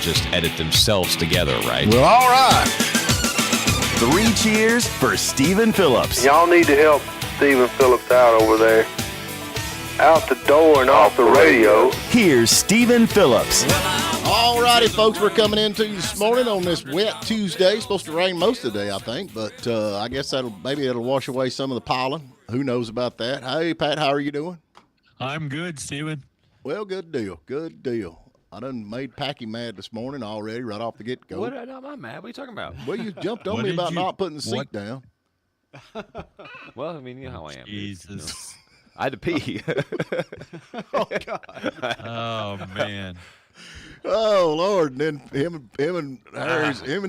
just edit themselves together, right? Well, all right. 3 cheers for Stephen Phillips. Y'all need to help Stephen Phillips out over there. Out the door and off the radio. Here's Stephen Phillips. All righty, folks, we're coming into you this morning on this wet Tuesday. It's supposed to rain most of the day, I think, but I guess maybe it'll wash away some of the pollen. Who knows about that? Hey, Pat, how are you doing? I'm good, Stephen. Well, good deal. Good deal. I done made Packy mad this morning already, right off the get-go. What? I'm not mad. What are you talking about? Well, you jumped on me about not putting the seat down. Well, I mean, you know how I am. Jesus. I had to pee. Oh, God. Oh, man. Oh, Lord. And then him and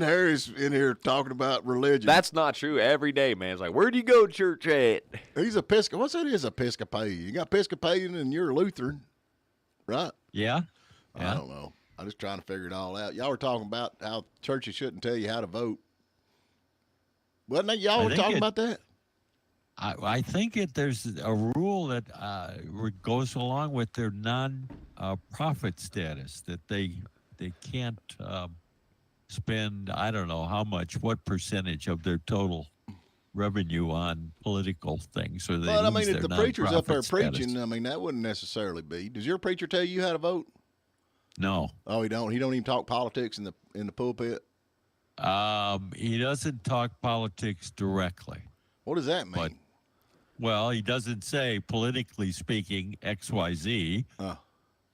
Harry's in here talking about religion. That's not true. Every day, man. It's like, where do you go to church at? He's what's that is Episcopalian? You got Episcopalian and you're a Lutheran, right? Yeah? I don't know. I'm just trying to figure it all out. Y'all were talking about how churches shouldn't tell you how to vote. Wasn't that y'all were talking about that? I think there's a rule that goes along with their non-profit status, that they can't spend, I don't know how much, what percentage of their total revenue on political things. Or they But, I mean, if the preacher's up there status. preaching, I mean, that wouldn't necessarily be. Does your preacher tell you how to vote? No. Oh, he don't? He don't even talk politics in the pulpit? He doesn't talk politics directly. What does that mean? Well, he doesn't say, politically speaking, XYZ, but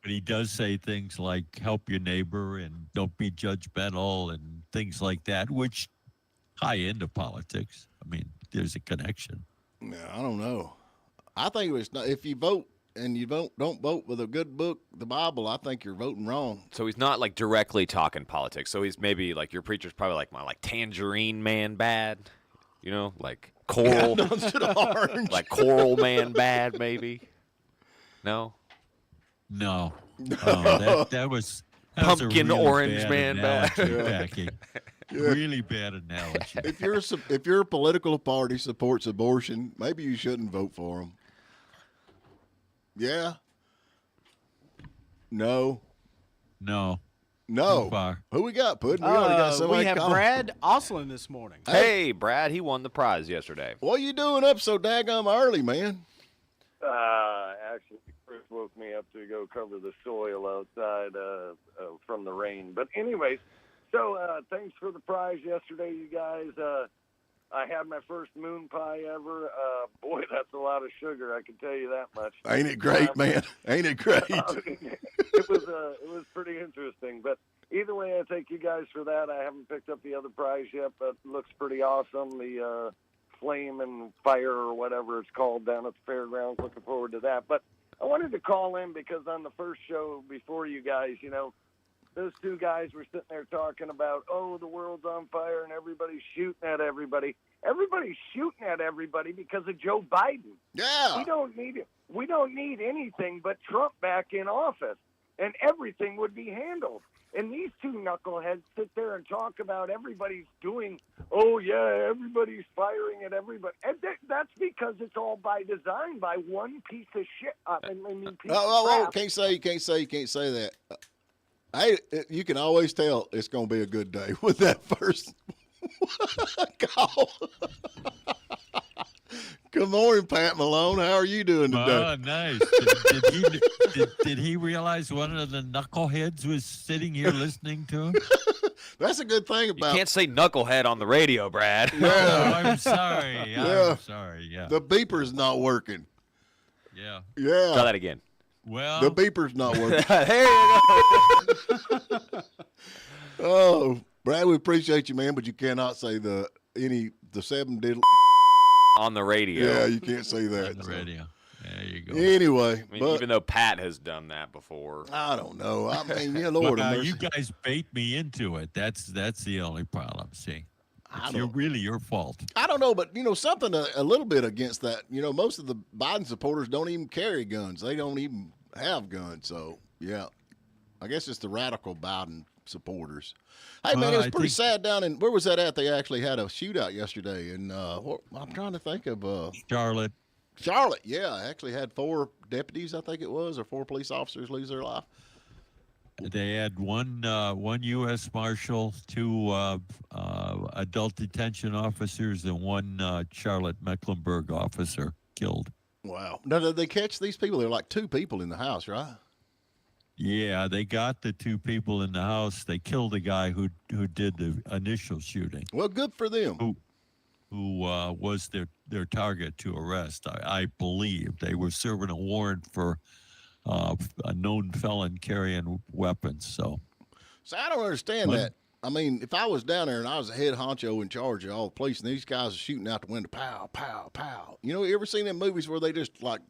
he does say things like help your neighbor and don't be judgmental and things like that, which tie into politics. I mean, there's a connection. No, I don't know. I think if you vote and you don't vote with a good book, the Bible, I think you're voting wrong. So he's not like directly talking politics. So he's maybe like your preacher's probably like Tangerine Man bad, you know, like Coral, Orange. like Coral Man bad maybe. No. No. That was Pumpkin a really Orange bad Man bad. analogy, Becky. Really bad analogy. If your political party supports abortion, maybe you shouldn't vote for them. Yeah. No. No. No. Too far. Who we got, Puddin'? We already got somebody. We have calling. Brad Oslin this morning. Hey, Brad, he won the prize yesterday. What are you doing up so daggum early, man? Actually, Chris woke me up to go cover the soil outside from the rain. But anyways, so thanks for the prize yesterday, you guys. I had my first moon pie ever. Boy, that's a lot of sugar. I can tell you that much. Ain't it great, man? Ain't it great? It was pretty interesting. But either way, I thank you guys for that. I haven't picked up the other prize yet, but it looks pretty awesome. The Flame and Fire or whatever it's called down at the fairgrounds. Looking forward to that. But I wanted to call in because on the first show before you guys, you know, those two guys were sitting there talking about, oh, the world's on fire and everybody's shooting at everybody. Everybody's shooting at everybody because of Joe Biden. Yeah. We don't need anything but Trump back in office, and everything would be handled. And these two knuckleheads sit there and talk about everybody's doing, oh, yeah, everybody's firing at everybody. And that's because it's all by design by one piece of shit. Piece of crap. Can't say that. Hey, you can always tell it's going to be a good day with that first call. Good morning, Pat Malone. How are you doing today? Oh, nice. Did he realize one of the knuckleheads was sitting here listening to him? That's a good thing You about. can't say knucklehead on the radio, Brad. Oh, I'm sorry. Yeah. I'm sorry. Yeah. The beeper's not working. Yeah. Yeah. Try that again. Well, The beeper's not working. There you go. Oh, Brad, we appreciate you, man, but you cannot say the 7 diddle. On the radio. Yeah, you can't say that. on the so. radio. There you go. Anyway, I mean, but even though Pat has done that before. I don't know. I mean, yeah, Lord, have mercy. You guys bait me into it. That's the only problem. See, I it's really your fault. I don't know, but something a little bit against that. Most of the Biden supporters don't even carry guns. They don't even have guns. So yeah, I guess it's the radical Biden supporters. Hey man, it was pretty sad down in where was that at? They actually had a shootout yesterday, and I'm trying to think of Charlotte. Charlotte. Yeah, actually had 4 deputies, I think it was, or 4 police officers lose their life. They had one U.S. Marshal, 2 adult detention officers, and 1 Charlotte Mecklenburg officer killed. Wow. Now, did they catch these people? There were like 2 people in the house, right? Yeah, they got the 2 people in the house. They killed the guy who did the initial shooting, Well, good for them. who was their target to arrest. I believe they were serving a warrant for a known felon carrying weapons. So I don't understand What? that. I mean, if I was down there and I was the head honcho in charge of all the police, and these guys are shooting out the window, pow, pow, pow. You ever seen them movies where they just like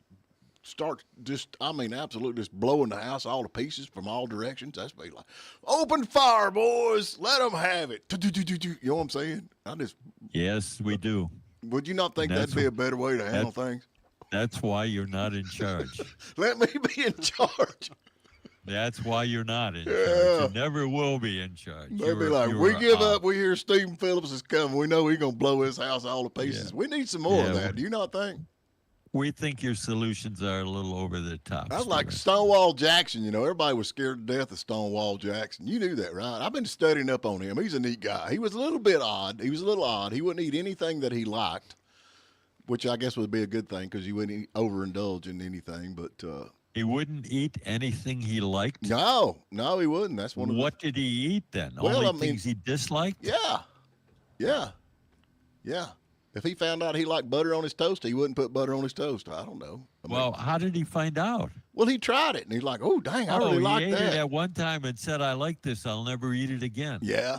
absolutely just blowing the house all to pieces from all directions? That's be like, open fire, boys, let them have it. You know what I'm saying? yes, we do. Would you not think That's that'd be a better way to handle things? That's why you're not in charge. Let me be in charge. That's why you're not in charge. Yeah. You never will be in charge. They'd be like, we give up. We hear Stephen Phillips is coming. We know he's going to blow his house all to pieces. Yeah. We need some more of Yeah, that. Do you not think? We think your solutions are a little over the top. I was like Stephen. Stonewall Jackson. Everybody was scared to death of Stonewall Jackson. You knew that, right? I've been studying up on him. He's a neat guy. He was a little bit odd. He wouldn't eat anything that he liked, which I guess would be a good thing because he wouldn't overindulge in anything. But He wouldn't eat anything he liked. no, he wouldn't. That's one of What did he eat then? Well, Only I mean- things he disliked? Yeah. If he found out he liked butter on his toast, he wouldn't put butter on his toast. I don't know. Well, how did he find out? Well, he tried it, and he's like, "Oh, dang, I really he like ate it that." at one time and said, "I like this. I'll never eat it again." Yeah,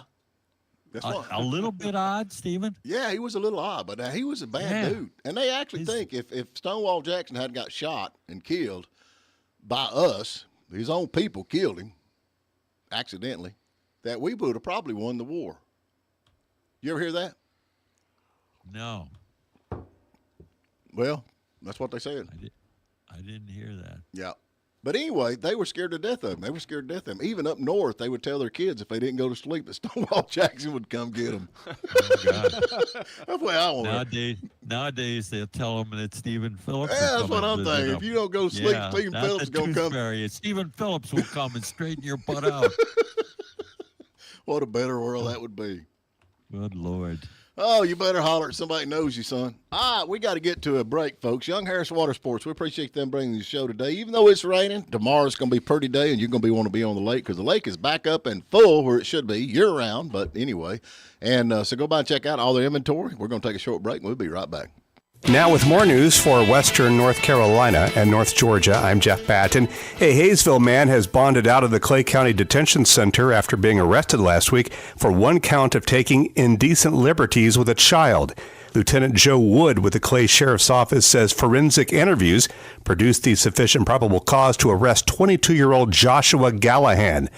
that's what. A little bit odd, Stephen. Yeah, he was a little odd, but he was a bad dude. And they actually think if Stonewall Jackson had got shot and killed by us, his own people killed him accidentally, that we would have probably won the war. You ever hear that? No, Well, that's what they said. I didn't hear that. Yeah. But anyway, they were scared to death of him. They were scared to death of him. Even up north, they would tell their kids if they didn't go to sleep that Stonewall Jackson would come get them. Oh, God. That's the way I want it. Nowadays they'll tell them that Stephen Phillips. will Yeah, that's come what and I'm visit thinking. them. If you don't go sleep, Yeah, Stephen not Phillips is the going to tooth come. fairy. Stephen Phillips will come and straighten your butt out. What a better world that would be. Good Lord. Oh, you better holler at somebody who knows you, son. All right, we got to get to a break, folks. Young Harris Water Sports, we appreciate them bringing the show today. Even though it's raining, tomorrow's going to be a pretty day, and you're going to want to be on the lake because the lake is back up and full where it should be year-round, but anyway. And so go by and check out all their inventory. We're going to take a short break, and we'll be right back. Now with more news for Western North Carolina and North Georgia, I'm Jeff Batten. A Hayesville man has bonded out of the Clay County Detention Center after being arrested last week for one count of taking indecent liberties with a child. Lieutenant Joe Wood with the Clay Sheriff's Office says forensic interviews produced the sufficient probable cause to arrest 22-year-old Joshua Gallahan.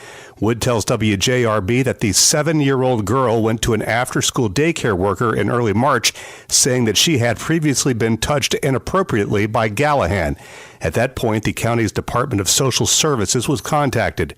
Wood tells WJRB that the 7-year-old girl went to an after-school daycare worker in early March, saying that she had previously been touched inappropriately by Gallahan. At that point, the county's Department of Social Services was contacted.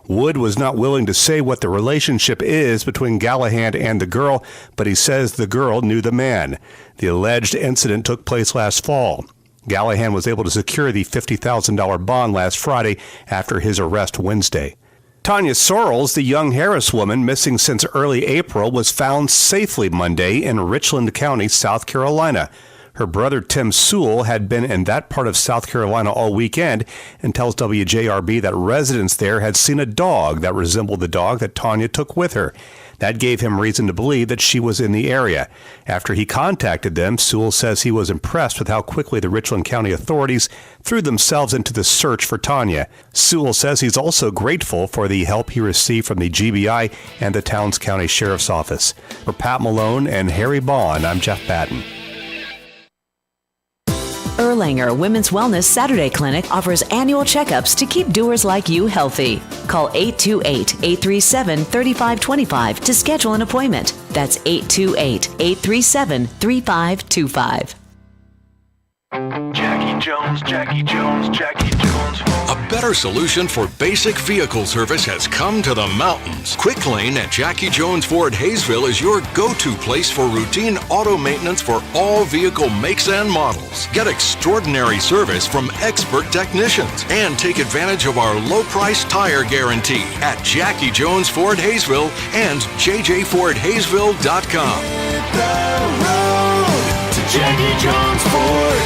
Wood was not willing to say what the relationship is between Gallahan and the girl, but he says the girl knew the man. The alleged incident took place last fall. Gallahan was able to secure the $50,000 bond last Friday after his arrest Wednesday. Tanya Sorrells, the young Harris woman missing since early April, was found safely Monday in Richland County, South Carolina. Her brother, Tim Sewell, had been in that part of South Carolina all weekend and tells WJRB that residents there had seen a dog that resembled the dog that Tanya took with her. That gave him reason to believe that she was in the area. After he contacted them, Sewell says he was impressed with how quickly the Richland County authorities threw themselves into the search for Tanya. Sewell says he's also grateful for the help he received from the GBI and the Towns County Sheriff's Office. For Pat Malone and Harry Bond, I'm Jeff Batten. Erlanger Women's Wellness Saturday Clinic offers annual checkups to keep doers like you healthy. Call 828-837-3525 to schedule an appointment. That's 828-837-3525. Jackie Jones, Jackie Jones, Jackie Jones. A better solution for basic vehicle service has come to the mountains. Quick Lane at Jackie Jones Ford Hayesville is your go-to place for routine auto maintenance for all vehicle makes and models. Get extraordinary service from expert technicians and take advantage of our low-price tire guarantee at Jackie Jones Ford Hayesville and jjfordhayesville.com. Jackie Jones Ford.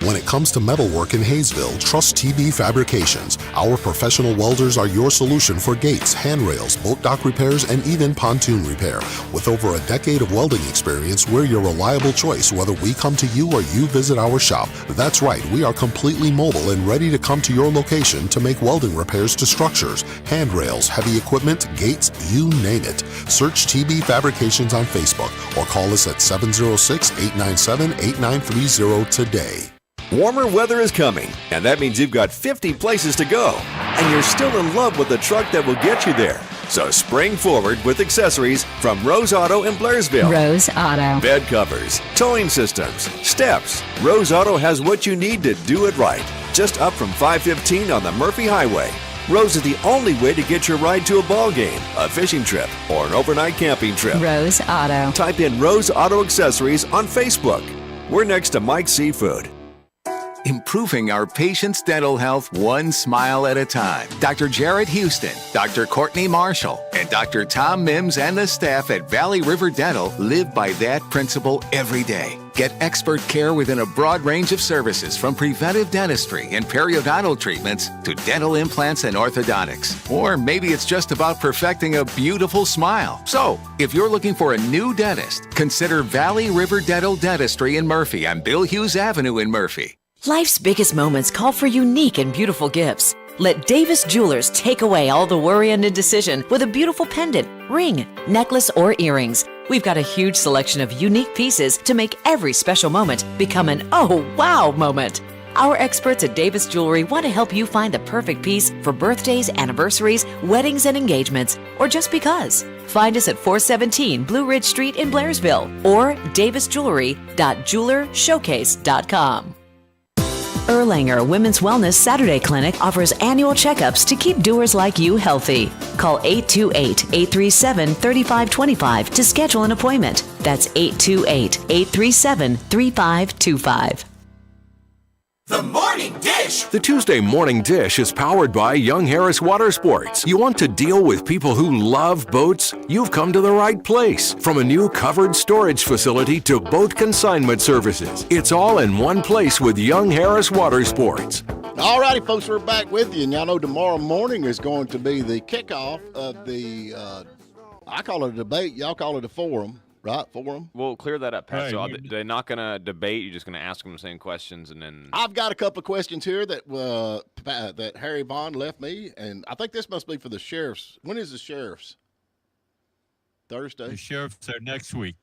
When it comes to metalwork in Hayesville, trust TB Fabrications. Our professional welders are your solution for gates, handrails, boat dock repairs, and even pontoon repair. With over a decade of welding experience, we're your reliable choice whether we come to you or you visit our shop. That's right, we are completely mobile and ready to come to your location to make welding repairs to structures, handrails, heavy equipment, gates, you name it. Search TB Fabrications on Facebook or call us at 706-897-8930 today. Warmer weather is coming, and that means you've got 50 places to go. And you're still in love with the truck that will get you there. So spring forward with accessories from Rose Auto in Blairsville. Rose Auto. Bed covers, towing systems, steps. Rose Auto has what you need to do it right. Just up from 515 on the Murphy Highway. Rose is the only way to get your ride to a ball game, a fishing trip, or an overnight camping trip. Rose Auto. Type in Rose Auto Accessories on Facebook. We're next to Mike's Seafood. Improving our patients' dental health one smile at a time. Dr. Jarrett Houston, Dr. Courtney Marshall, and Dr. Tom Mims and the staff at Valley River Dental live by that principle every day. Get expert care within a broad range of services from preventive dentistry and periodontal treatments to dental implants and orthodontics. Or maybe it's just about perfecting a beautiful smile. So, if you're looking for a new dentist, consider Valley River Dental Dentistry in Murphy on Bill Hughes Avenue in Murphy. Life's biggest moments call for unique and beautiful gifts. Let Davis Jewelers take away all the worry and indecision with a beautiful pendant, ring, necklace, or earrings. We've got a huge selection of unique pieces to make every special moment become an oh wow moment. Our experts at Davis Jewelry want to help you find the perfect piece for birthdays, anniversaries, weddings, and engagements, or just because. Find us at 417 Blue Ridge Street in Blairsville or davisjewelry.jewelershowcase.com. Erlanger Women's Wellness Saturday Clinic offers annual checkups to keep doers like you healthy. Call 828-837-3525 to schedule an appointment. That's 828-837-3525. The Morning Dish. The Tuesday Morning Dish is powered by Young Harris Water Sports. You want to deal with people who love boats? You've come to the right place. From a new covered storage facility to boat consignment services, it's all in one place with Young Harris Water Sports. All righty, folks, we're back with you. And y'all know tomorrow morning is going to be the kickoff of the, I call it a debate. Y'all call it a forum. Right, forum. We'll clear that up, Pat. Hey, So they're not going to debate. You're just going to ask them the same questions, and then I've got a couple of questions here that that Harry Bond left me, and I think this must be for the sheriffs. When is the sheriffs? Thursday. The sheriffs are next week,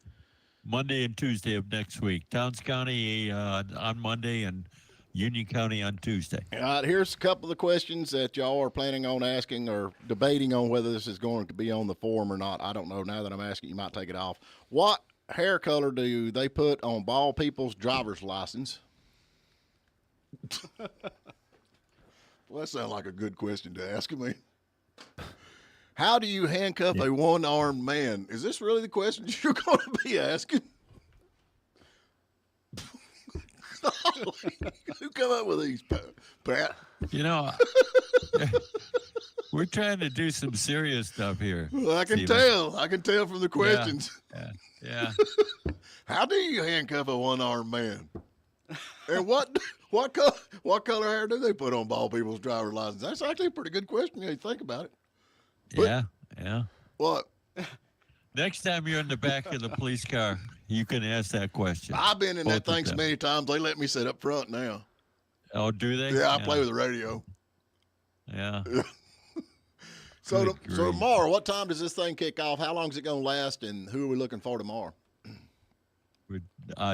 Monday and Tuesday of next week. Towns County on Monday and Union County on Tuesday. All right, here's a couple of questions that y'all are planning on asking or debating on whether this is going to be on the forum or not. I don't know. Now that I'm asking, you might take it off. What hair color do they put on bald people's driver's license? Well, that sounds like a good question to ask me. How do you handcuff a one-armed man? Is this really the question you're going to be asking? Who come up with these, Pat? You know, we're trying to do some serious stuff here. Well, I can Steven. tell. I can tell from the questions. Yeah. How do you handcuff a one-armed man? And what color hair do they put on bald people's driver's license? That's actually a pretty good question when you think about it. But, Yeah. What? Next time you're in the back of the police car, you can ask that question. I've been in that Both of thing so them. many times, they let me sit up front now. Oh, do they? Yeah, I play with the radio. Yeah. So Good grief. tomorrow, what time does this thing kick off? How long is it going to last, and who are we looking for tomorrow?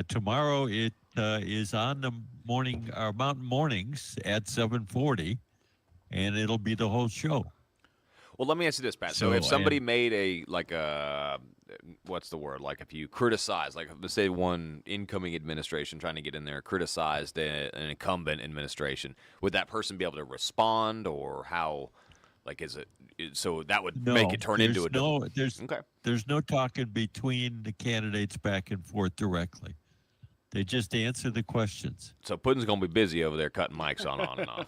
Tomorrow it is on the morning, Mountain Mornings at 7:40, and it'll be the whole show. Well, let me ask you this, Pat. So, if somebody made what's the word? Like if you criticize, like let's say one incoming administration trying to get in there criticized an incumbent administration, would that person be able to respond, or how? Like, is it so that would make it turn into a there's no talking between the candidates back and forth directly. They just answer the questions. So Puddin's gonna be busy over there cutting mics on and off.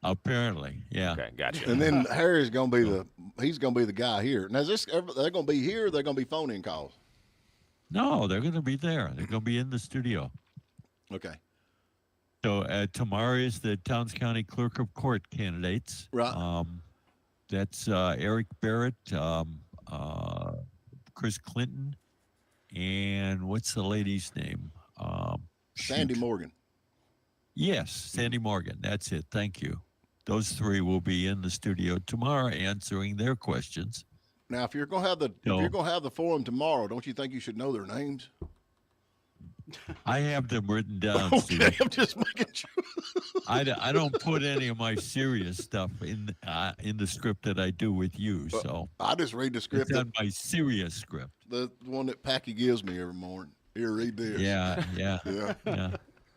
Apparently, yeah. Okay, gotcha. And then Harry's gonna be the guy here. Now, they're gonna be here. Or they're gonna be phone-in calls. No, they're going to be there. They're going to be in the studio. Okay. So tomorrow is the Towns County Clerk of Court candidates. Right. That's Eric Barrett, Chris Clinton, and what's the lady's name? Sandy Morgan. Yes, Sandy Morgan. That's it. Thank you. Those three will be in the studio tomorrow answering their questions. Now, if you're gonna have the forum tomorrow, don't you think you should know their names? I have them written down. Okay, Steve. I'm just making sure. I don't put any of my serious stuff in the script that I do with you. So I just read the script. It's on my serious script. The one that Packy gives me every morning. Here, read this. Yeah.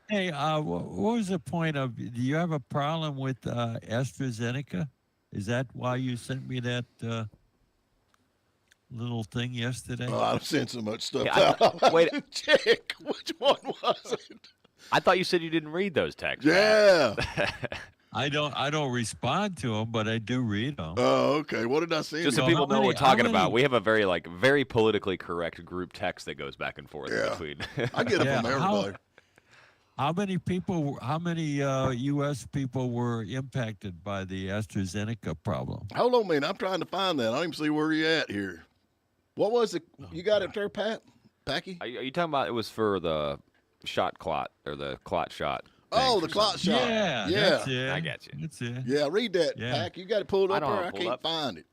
Hey, what was the point of? Do you have a problem with AstraZeneca? Is that why you sent me that little thing yesterday? Oh, I've sent so much stuff Yeah, out. wait. Check. Which one was it? I thought you said you didn't read those texts. Yeah. I don't respond to them, but I do read them. Oh, okay. What did I send? Just so people know what we're talking about, we have a very politically correct group text that goes back and forth between. I get it from everybody. How many U.S. people were impacted by the AstraZeneca problem? Hold on a minute. I'm trying to find that. I don't even see where you're at here. What was it? You got it there, Pat? Packy? Are you talking about it was for the shot clot or the clot shot? Oh, the clot shot. Yeah. That's it. I got you. That's it. Yeah, read that, Pack. You got it pulled up there? I can't find it.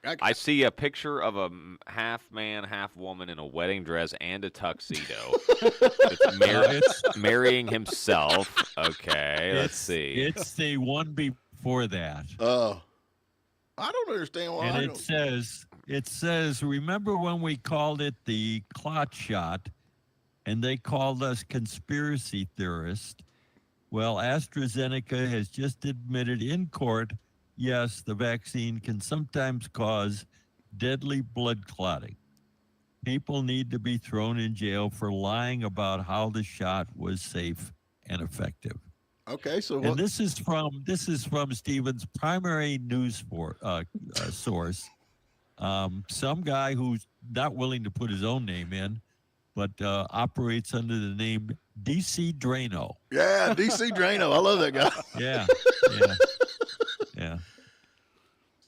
I see a picture of a half man, half woman in a wedding dress and a tuxedo. It's marrying himself. Okay, let's see. It's the one before that. I don't understand why. And it says, remember when we called it the clot shot, and they called us conspiracy theorists? Well, AstraZeneca has just admitted in court, yes, the vaccine can sometimes cause deadly blood clotting. People need to be thrown in jail for lying about how the shot was safe and effective. Okay, so and this is from Stephen's primary news source. Some guy who's not willing to put his own name in, but operates under the name DC Drano. Yeah, DC Drano. I love that guy. Yeah.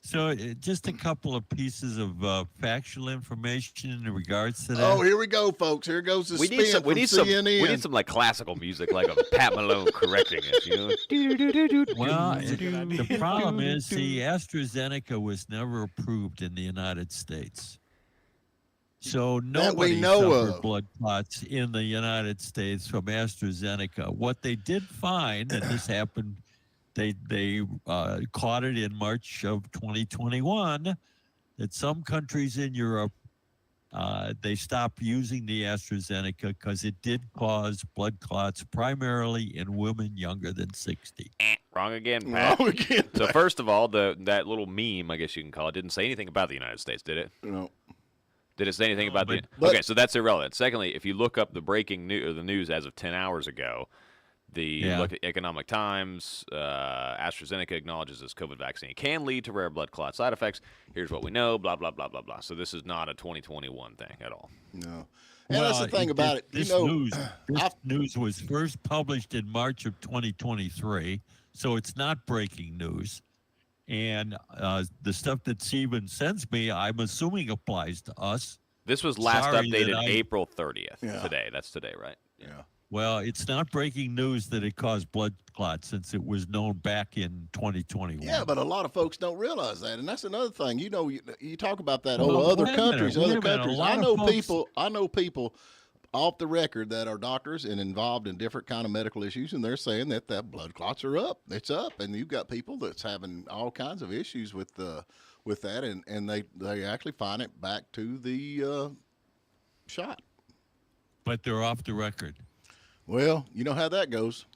So just a couple of pieces of factual information in regards to that. Oh, here we go, folks. Here goes the spin from CNN. We need some like classical music, like a Pat Malone correcting it. You know? Well, the problem is, AstraZeneca was never approved in the United States. So nobody suffered blood clots in the United States from AstraZeneca. What they did find, and this happened, they caught it in March of 2021, that some countries in Europe, they stopped using the AstraZeneca because it did cause blood clots primarily in women younger than 60. Wrong again, Pat. Wrong again, So Pat. first of all, that little meme, I guess you can call it, didn't say anything about the United States, did it? No. Did it say anything about but- Okay, so that's irrelevant. Secondly, if you look up the breaking news, or the news as of 10 hours ago, look at Economic Times, AstraZeneca acknowledges this COVID vaccine can lead to rare blood clot side effects. Here's what we know, blah, blah, blah, blah, blah. So this is not a 2021 thing at all. No. And that's the thing about it. This news was first published in March of 2023, so it's not breaking news. And the stuff that Stephen sends me, I'm assuming applies to us. This was last Sorry updated that April 30th. Yeah. Today. That's today, right? Yeah. Well, it's not breaking news that it caused blood clots since it was known back in 2021. Yeah, but a lot of folks don't realize that, and that's another thing. You talk about that. Well, Other wait a countries, minute, other wait a minute. countries. A lot I know of folks- people. off the record that are doctors and involved in different kind of medical issues, and they're saying that blood clots are up. It's up, and you've got people that's having all kinds of issues with that, and they actually find it back to the shot. But they're off the record. Well, you know how that goes.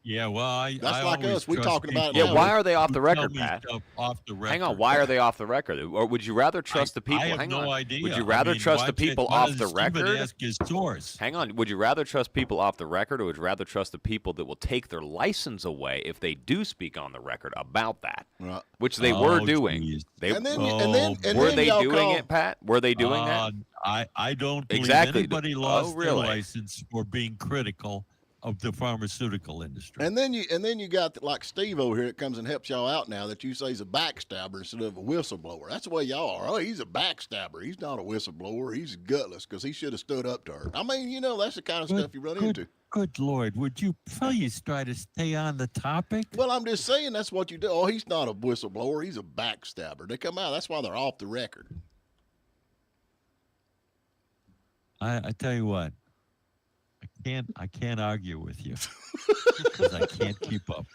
Yeah, well, that's I like always us. We're trust talking about it people now. Yeah, why are they off who the tell record, me Pat? stuff Off the record. Hang on, why are they off the record? Or would you rather trust the people? I have hang no on. idea. Would you I rather mean, trust the why people why off does the Stephen record? ask his source? Hang on. Would you rather trust people off the record, or would you rather trust the people that will take their license away if they do speak on the record about that? Right. Which they were Oh, doing. geez. They And then were they y'all doing call- it, Pat? Were they doing that? I don't believe Exactly. anybody Oh, lost really? their license for being critical of the pharmaceutical industry. And then you got like Steve over here that comes and helps y'all out now that you say he's a backstabber instead of a whistleblower. That's the way y'all are. Oh, he's a backstabber. He's not a whistleblower. He's gutless because he should have stood up to her. I mean, that's the kind of stuff you run into. Good Lord, would you please try to stay on the topic? Well, I'm just saying that's what you do. Oh, he's not a whistleblower. He's a backstabber. They come out. That's why they're off the record. I tell you what, I can't argue with you because I can't keep up.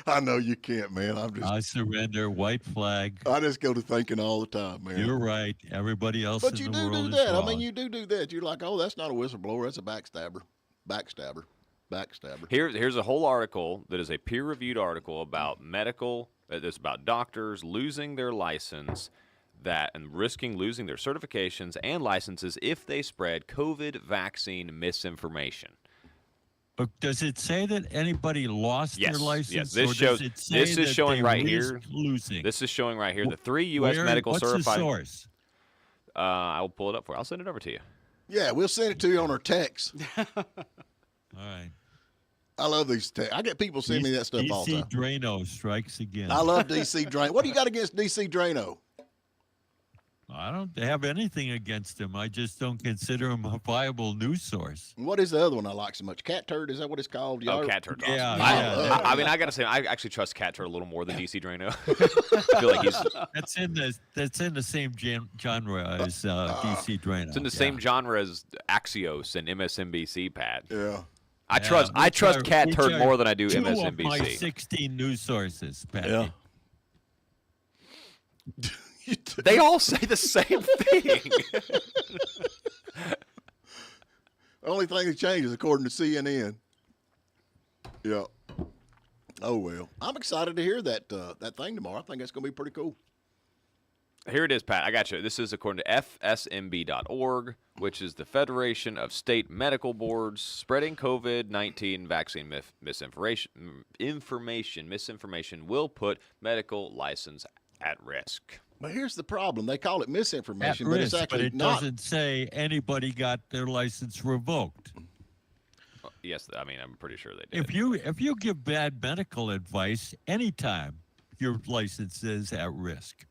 I know you can't, man. I surrender. White flag. I just go to thinking all the time, man. You're right. Everybody else But in you the do world do is that. wrong. I mean, you do that. You're like, oh, that's not a whistleblower. That's a backstabber. Backstabber. Here's a whole article that is a peer-reviewed article about that's about doctors losing their license and risking losing their certifications and licenses if they spread COVID vaccine misinformation. But does it say that anybody lost their license? Yes, or does it say this is that showing they right risk here. Losing? This is showing right here the 3 U.S. medical what's certified. the source? I will pull it up for you. I'll send it over to you. Yeah, we'll send it to you on our text. All right. I love these texts. I get people sending me that stuff all the time. DC Drano strikes again. I love DC Drano. What do you got against DC Drano? I don't have anything against him. I just don't consider him a viable news source. What is the other one I like so much? Cat Turd, is that what it's called? Oh, Cat Turd's awesome. Yeah, I mean, I got to say, I actually trust Cat Turd a little more than DC Drano. I feel like he's That's in the same genre as DC Drano. it's in the same genre as Axios and MSNBC, Pat. Yeah. I trust Cat Turd more than I do two MSNBC. Of my 16 news sources, Pat. Yeah. They all say the same thing. The only thing that changes, according to CNN. Yeah. Oh, well. I'm excited to hear that thing tomorrow. I think that's going to be pretty cool. Here it is, Pat. I got you. This is according to FSMB.org, which is the Federation of State Medical Boards. Spreading COVID-19 vaccine misinformation will put medical license at risk. But here's the problem. They call it misinformation, At but risk, it's actually it not. doesn't say anybody got their license revoked. Yes, I mean, I'm pretty sure they did. If you give bad medical advice anytime, your license is at risk.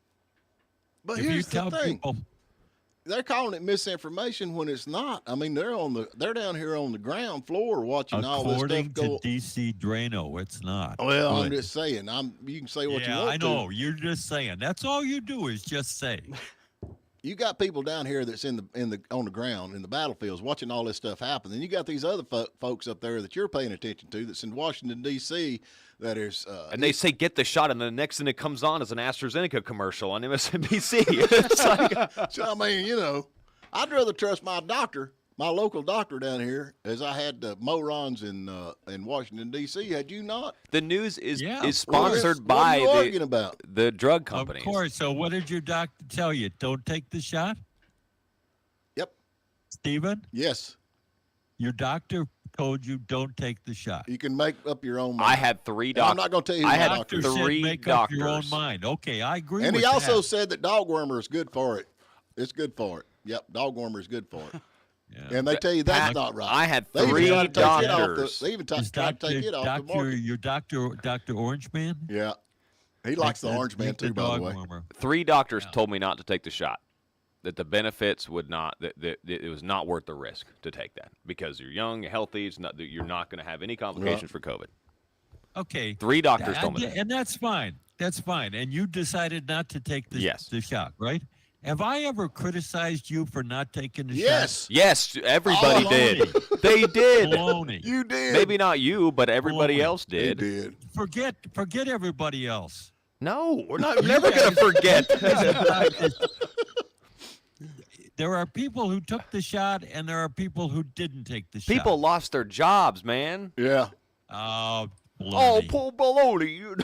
But if here's you tell the thing. people, They're calling it misinformation when it's not. I mean, they're down here on the ground floor watching all this according stuff to go. DC Drano, it's not. Well, I'm Good. just saying. You can say what you want I know. You're just saying. That's all you do is just say. You got people down here that's on the ground in the battlefields watching all this stuff happen. Then you got these other folks up there that you're paying attention to that's in Washington D.C. that is. And they say get the shot, and the next thing that comes on is an AstraZeneca commercial on MSNBC. It's like, so I mean, I'd rather trust my doctor, my local doctor down here, as I had morons in Washington D.C. Had you not? the news is Yeah. sponsored What are you by arguing about? the drug companies. Of course. So what did your doctor tell you? Don't take the shot? Yep. Stephen, Yes. your doctor told you don't take the shot. You can make up your own mind. I had 3 And doctors. I'm not going to tell you. I who had my doctor Doctor is. said 3 make doctors. up your own mind. Okay, I agree And with he also that. said that dog wormer is good for it. It's good for it. Yep, dog wormer is good for it. Yeah. And they tell you that's Pat, not right. I had They even 3 try to take it off doctors. They even Is try to take it off the market. your Dr. Orange Man? Yeah. He likes the orange man too, by the way. 3 doctors told me not to take the shot. That the benefits would not. That it was not worth the risk to take that because you're young, you're healthy. It's not. You're not going to have any complications for COVID. Okay. 3 doctors told me that. And that's fine. That's fine. And you decided not to take the Yes. shot, right? Have I ever criticized you for not taking the Yes. Yes, everybody did. They did. Baloney. You did. Maybe not you, but everybody Baloney. else They did. did. Forget everybody else. No, we're not never going to forget. There are people who took the shot, and there are people who didn't take the shot. People lost their jobs, man. Yeah. Oh, Oh, baloney. pull baloney.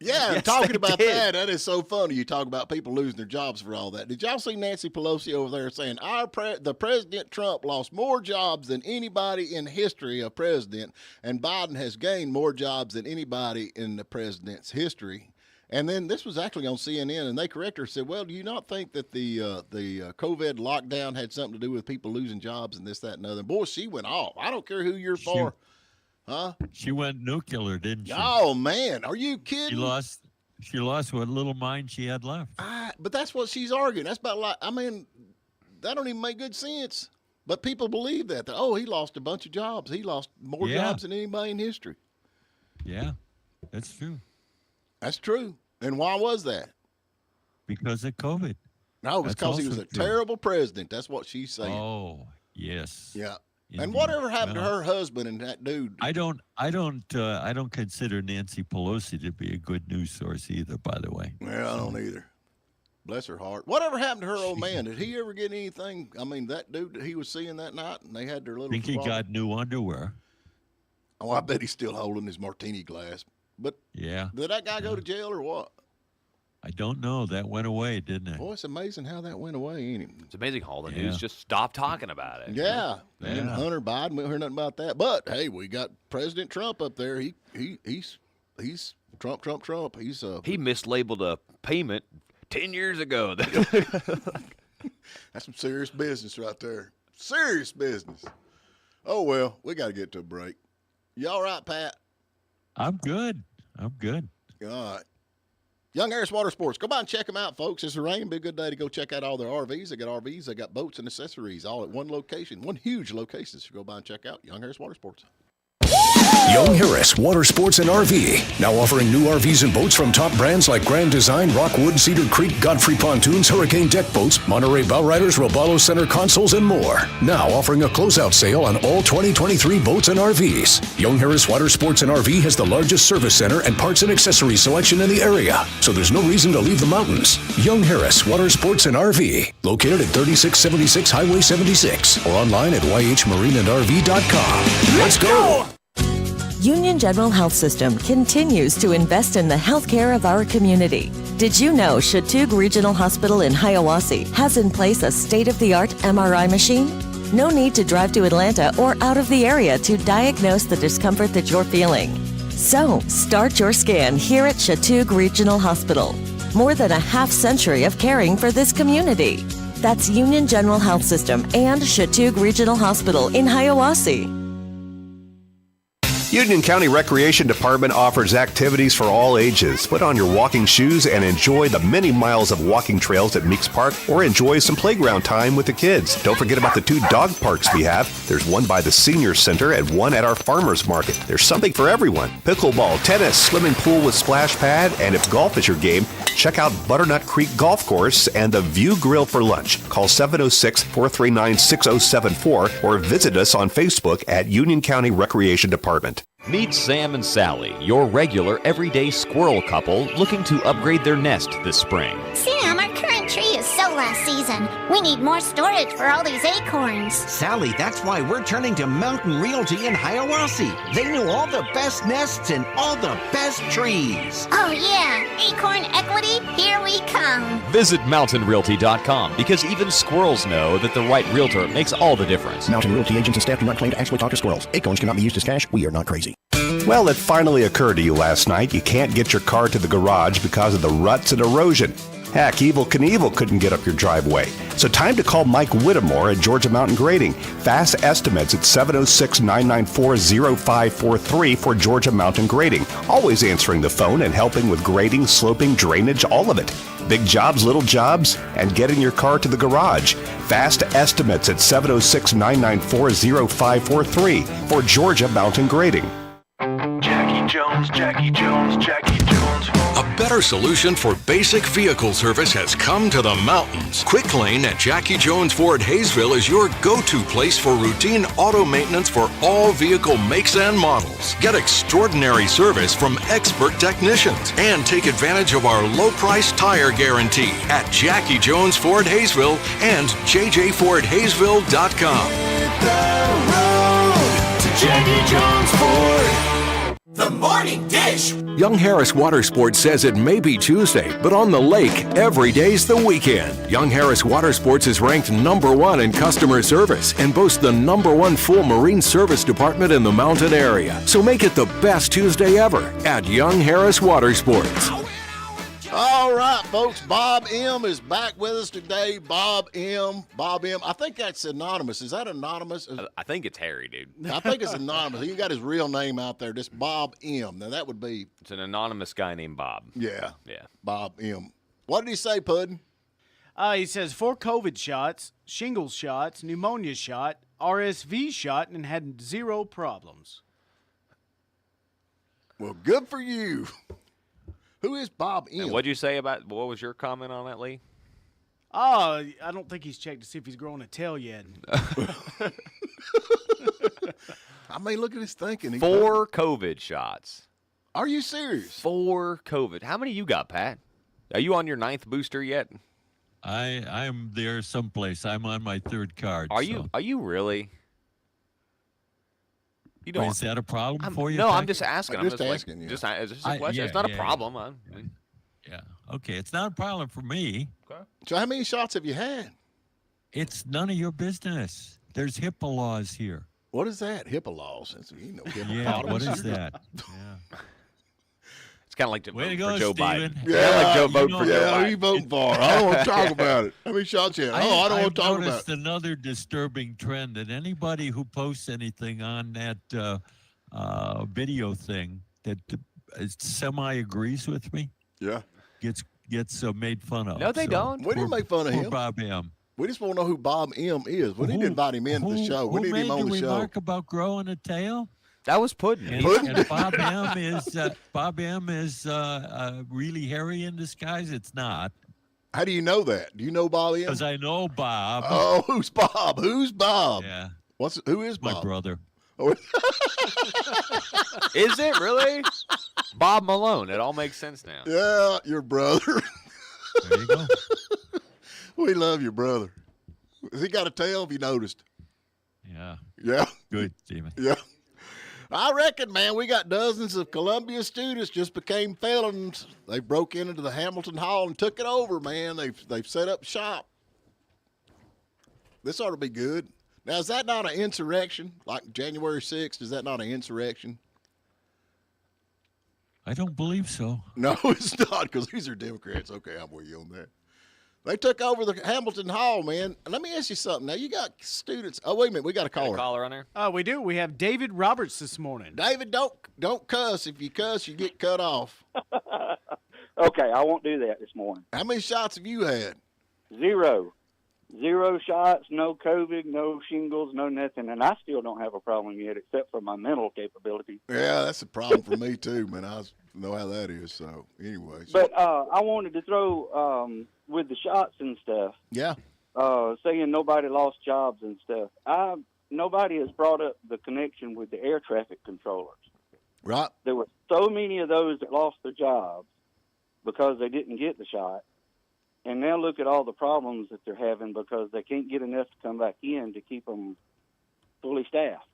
Yeah, Yes, talking they about did. that is so funny. You talk about people losing their jobs for all that. Did y'all see Nancy Pelosi over there saying the President Trump lost more jobs than anybody in history of president, and Biden has gained more jobs than anybody in the president's history? And then this was actually on CNN, and they corrected her and said, well, do you not think that the COVID lockdown had something to do with people losing jobs and this, that, and other? Boy, she went off. I don't care who you're for. Huh? She went nuclear, didn't she? Oh, man. Are you kidding? She lost what little mind she had left. But that's what she's arguing. That's about like, I mean, that don't even make good sense. But people believe that. Oh, he lost a bunch of jobs. He lost more jobs than anybody in history. Yeah, that's true. That's true. And why was that? Because of COVID. No, it's That's because he was also a true. terrible president. That's what she's saying. Oh, yes. Yeah. Indeed. And whatever happened to Well, her husband and that dude? I don't consider Nancy Pelosi to be a good news source either, by the way. Yeah, I don't either. Bless her heart. Whatever happened to her old man? Did he ever get anything? I mean, that dude that he was seeing that night, and they had their little. I think he fall- got new underwear. Oh, I bet he's still holding his martini glass. But Yeah. did that guy go to jail or what? I don't know. That went away, didn't it? Boy, it's amazing how that went away, ain't it? It's amazing how all the Yeah. news just stopped talking about it. Yeah. And Yeah. Hunter Biden, we don't hear nothing about that. But hey, we got President Trump up there. He's Trump. He's He mislabeled a payment 10 years ago. That's some serious business right there. Serious business. Oh well, we got to get to a break. You all right, Pat? I'm good. All right. Young Harris Water Sports. Go by and check them out, folks. It's a rain. Be a good day to go check out all their RVs. They got RVs. They got boats and accessories all at one location. One huge location. So go by and check out Young Harris Water Sports. Young Harris Water Sports and RV, now offering new RVs and boats from top brands like Grand Design, Rockwood, Cedar Creek, Godfrey Pontoons, Hurricane Deck Boats, Monterey Bowriders, Robalo Center Consoles, and more. Now offering a closeout sale on all 2023 boats and RVs. Young Harris Water Sports and RV has the largest service center and parts and accessories selection in the area, so there's no reason to leave the mountains. Young Harris Water Sports and RV, located at 3676 Highway 76, or online at yhmarinandrv.com. Let's go! Union General Health System continues to invest in the healthcare of our community. Did you know Shattuck Regional Hospital in Hiawassee has in place a state-of-the-art MRI machine? No need to drive to Atlanta or out of the area to diagnose the discomfort that you're feeling. So, start your scan here at Shattuck Regional Hospital. More than a half-century of caring for this community. That's Union General Health System and Shattuck Regional Hospital in Hiawassee. Union County Recreation Department offers activities for all ages. Put on your walking shoes and enjoy the many miles of walking trails at Meeks Park, or enjoy some playground time with the kids. Don't forget about the 2 dog parks we have. There's one by the Senior Center and one at our Farmers Market. There's something for everyone. Pickleball, tennis, swimming pool with splash pad, and if golf is your game, check out Butternut Creek Golf Course and the View Grill for lunch. Call 706-439-6074 or visit us on Facebook at Union County Recreation Department. Meet Sam and Sally, your regular everyday squirrel couple looking to upgrade their nest this spring. Sam, our current tree is so last season. We need more storage for all these acorns. Sally, that's why we're turning to Mountain Realty in Hiawassee. They know all the best nests and all the best trees. Oh yeah, acorn equity, here we come. Visit mountainrealty.com because even squirrels know that the right realtor makes all the difference. Mountain Realty agents and staff do not claim to actually talk to squirrels. Acorns cannot be used as cash. We are not crazy. Well, it finally occurred to you last night. You can't get your car to the garage because of the ruts and erosion. Heck, Evel Knievel couldn't get up your driveway. So time to call Mike Whittemore at Georgia Mountain Grading. Fast estimates at 706-994-0543 for Georgia Mountain Grading. Always answering the phone and helping with grading, sloping, drainage, all of it. Big jobs, little jobs, and getting your car to the garage. Fast estimates at 706-994-0543 for Georgia Mountain Grading. Jackie Jones. A better better solution for basic vehicle service has come to the mountains. Quick Lane at Jackie Jones Ford Hayesville is your go-to place for routine auto maintenance for all vehicle makes and models. Get extraordinary service from expert technicians and take advantage of our low-price tire guarantee at Jackie Jones Ford Hayesville and jjfordhayesville.com. Jackie Jones Ford. The Morning Dish. Young Harris Water Sports says it may be Tuesday, but on the lake, every day's the weekend. Young Harris Water Sports is ranked #1 in customer service and boasts the #1 full marine service department in the mountain area. So make it the best Tuesday ever at Young Harris Water Sports. All right, folks. Bob M. is back with us today. Bob M. I think that's anonymous. Is that anonymous? I think it's Harry, dude. I think it's anonymous. He got his real name out there. Just Bob M. Now, that would be... It's an anonymous guy named Bob. Yeah. Yeah. Bob M. What did he say, Puddin'? He says 4 COVID shots, shingles shots, pneumonia shot, RSV shot, and had 0 problems. Well, good for you. Who is Bob M? And what'd you say about, what was your comment on that, Lee? Oh, I don't think he's checked to see if he's growing a tail yet. I mean, look at his thinking. 4 COVID shots. Are you serious? 4 COVID. How many you got, Pat? Are you on your 9th booster yet? I'm there someplace. I'm on my 3rd card. Are you really? You don't. Is that a problem for you? No, Pat? I'm just asking. I'm just asking. It's just a question. It's not a problem. Yeah. Okay. It's not a problem for me. Okay. So how many shots have you had? It's none of your business. There's HIPAA laws here. What is that? HIPAA laws. You know, Yeah. What is that? Yeah. It's kind of like to Way vote to for Joe go, Steven. Biden. Yeah, like Joe vote for Joe Who Biden. you voting for? I don't want to talk about it. How many shots you had? I don't want to talk about noticed it. another disturbing trend that anybody who posts anything on that video thing that semi agrees with me, Yeah. gets made fun of. No, they don't. We didn't make fun of Poor him. Bob M. We just want to know who Bob M is. We need to invite him into the show. We Who need made him on the the show. remark about growing a tail? That was Puddin'. And Bob M is really hairy in disguise. It's not. How do you know that? Do you know Bob M? Because I know Bob. Oh, who's Bob? Who's Bob? Yeah. Who is My Bob? brother. Oh, Is it really? Bob Malone. It all makes sense now. yeah, your brother. There you go. We love your brother. Has he got a tail? Have you noticed? Yeah. Yeah. Good, Stephen. Yeah. I reckon, man, we got dozens of Columbia students just became felons. They broke into the Hamilton Hall and took it over, man. They've set up shop. This ought to be good. Now, is that not an insurrection? Like January 6th, is that not an insurrection? I don't believe so. No, it's not, because these are Democrats. Okay, I'm with you on that. They took over the Hamilton Hall, man. And let me ask you something. Now, you got students. Oh, wait a minute. We got a caller. Caller on there? We do. We have David Roberts this morning. David, don't cuss. If you cuss, you get cut off. Okay, I won't do that this morning. How many shots have you had? 0 shots, no COVID, no shingles, no nothing, and I still don't have a problem yet, except for my mental capability. Yeah, that's a problem for me too, man. I know how that is. So anyway, But I wanted to throw with the shots and stuff. Yeah. Saying nobody lost jobs and stuff. Nobody has brought up the connection with the air traffic controllers. Right. There were so many of those that lost their jobs because they didn't get the shot. And now look at all the problems that they're having because they can't get enough to come back in to keep them fully staffed.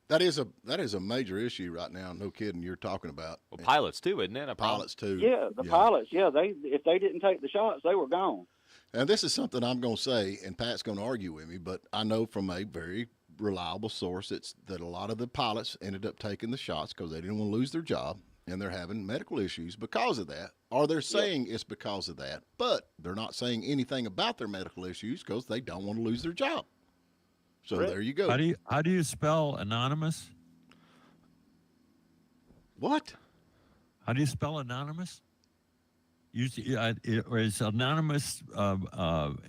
That is a major issue right now. No kidding. You're talking about pilots too, isn't it? Pilots too. Yeah, the pilots. Yeah, if they didn't take the shots, they were gone. And this is something I'm going to say, and Pat's going to argue with me, but I know from a very reliable source that a lot of the pilots ended up taking the shots because they didn't want to lose their job, and they're having medical issues because of that. Or they're saying it's because of that, but they're not saying anything about their medical issues because they don't want to lose their job. So there you go. How do you spell anonymous? What? How do you spell anonymous? Or is anonymous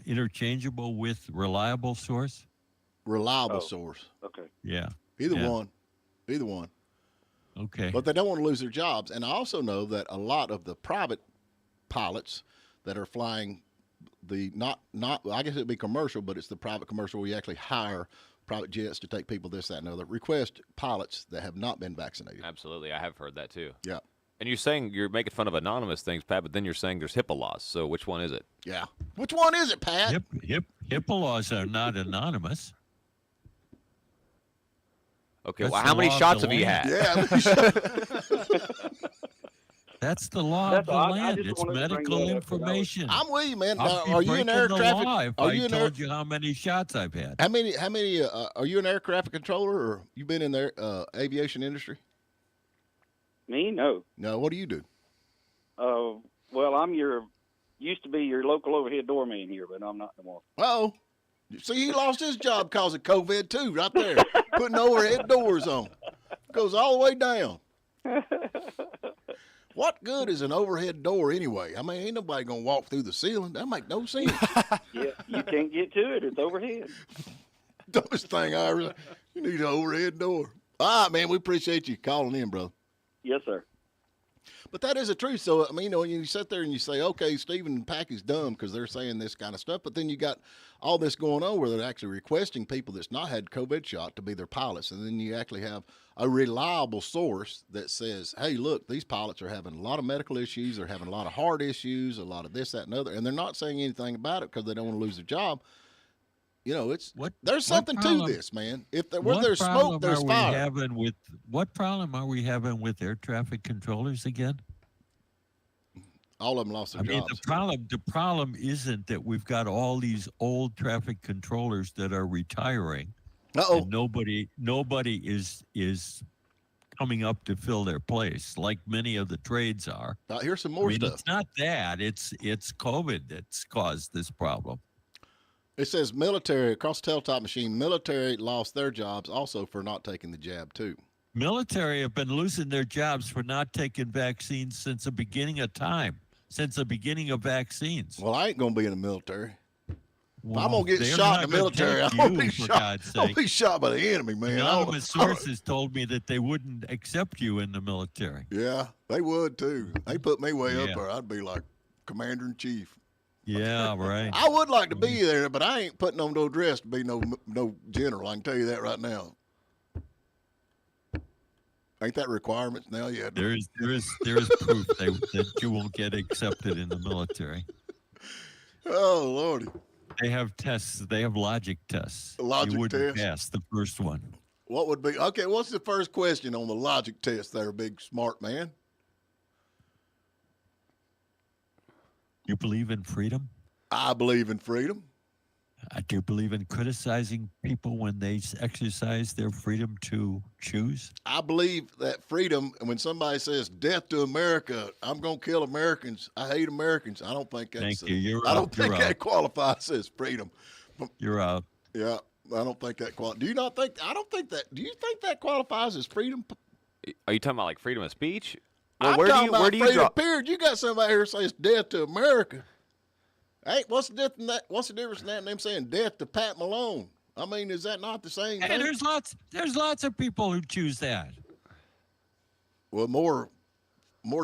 interchangeable with reliable source? Reliable source. Okay. Yeah. Either Yeah. one. Either one. Okay. But they don't want to lose their jobs. And I also know that a lot of the private pilots that are flying not I guess it'd be commercial, but it's the private commercial where you actually hire private jets to take people, this, that, and other, request pilots that have not been vaccinated. Absolutely. I have heard that too. Yeah. And you're saying you're making fun of anonymous things, Pat, but then you're saying there's HIPAA laws. So which one is it? Yeah. Which one is it, Pat? HIPAA laws are not anonymous. Okay, That's well, the how many law of shots the have you land. had? That's the law That's of the all. I land. just It's wanted to bring medical that up 'cause information. I'm with you, man. I'll be Are you in air breaking the traffic? law if Are I you in told you how many shots I've had? How many? Are you an air traffic controller, or you been in the aviation industry? Me? No. No. What do you do? Well, I'm used to be your local overhead doorman here, but I'm not anymore. Oh, see, he lost his job because of COVID too, right there. Putting overhead doors on, goes all the way down. What good is an overhead door anyway? I mean, ain't nobody gonna walk through the ceiling. That make no sense. Yeah, you can't get to it. It's overhead. Dumbest thing I ever. You need an overhead door. All right, man. We appreciate you calling in, brother. Yes, sir. But that is the truth. So, I mean, you sit there and you say, okay, Stephen and Packy's dumb because they're saying this kind of stuff. But then you got all this going on where they're actually requesting people that's not had COVID shot to be their pilots. And then you actually have a reliable source that says, hey, look, these pilots are having a lot of medical issues. They're having a lot of heart issues, a lot of this, that, and other. And they're not saying anything about it because they don't want to lose their job. There's something to this, man. Where there's smoke, there's fire. What problem are we having with air traffic controllers again? All of them lost their jobs. The problem isn't that we've got all these old traffic controllers that are retiring. And nobody is coming up to fill their place, like many of the trades are. Here's some more stuff. It's not that. It's COVID that's caused this problem. It says military, across the Telltop machine, military lost their jobs also for not taking the jab, too. Military have been losing their jobs for not taking vaccines since the beginning of time, since the beginning of vaccines. Well, I ain't going to be in the military. Well, I'm going to get shot in the military. I'm going to be shot by the enemy, man. Anonymous sources told me that they wouldn't accept you in the military. Yeah, they would, too. They put me way up there. I'd be like commander-in-chief. Yeah, right. I would like to be there, but I ain't putting on no dress to be no general. I can tell you that right now. Ain't that requirements now yet? There is proof that you won't get accepted in the military. Oh, Lordy. They have tests. They have logic tests. Logic you wouldn't test? pass the first one. What would be okay? What's the first question on the logic test? There, big smart man. You believe in freedom? I believe in freedom. Do you believe in criticizing people when they exercise their freedom to choose? I believe that freedom, and when somebody says death to America, I'm going to kill Americans. I hate Americans. I don't think that's Thank you. You're I out. don't think You're that out. qualifies as freedom. You're out. Yeah, I don't think that Do you not think? I don't think that. Do you think that qualifies as freedom? Are you talking about like freedom of speech? Well, I'm where talking do you, about where do you freedom draw? Period. You got somebody here says death to America. Hey, what's the difference in that? What's the difference in that and them saying death to Pat Malone? I mean, is that not the same Hey, thing? there's lots of people who choose that. Well, more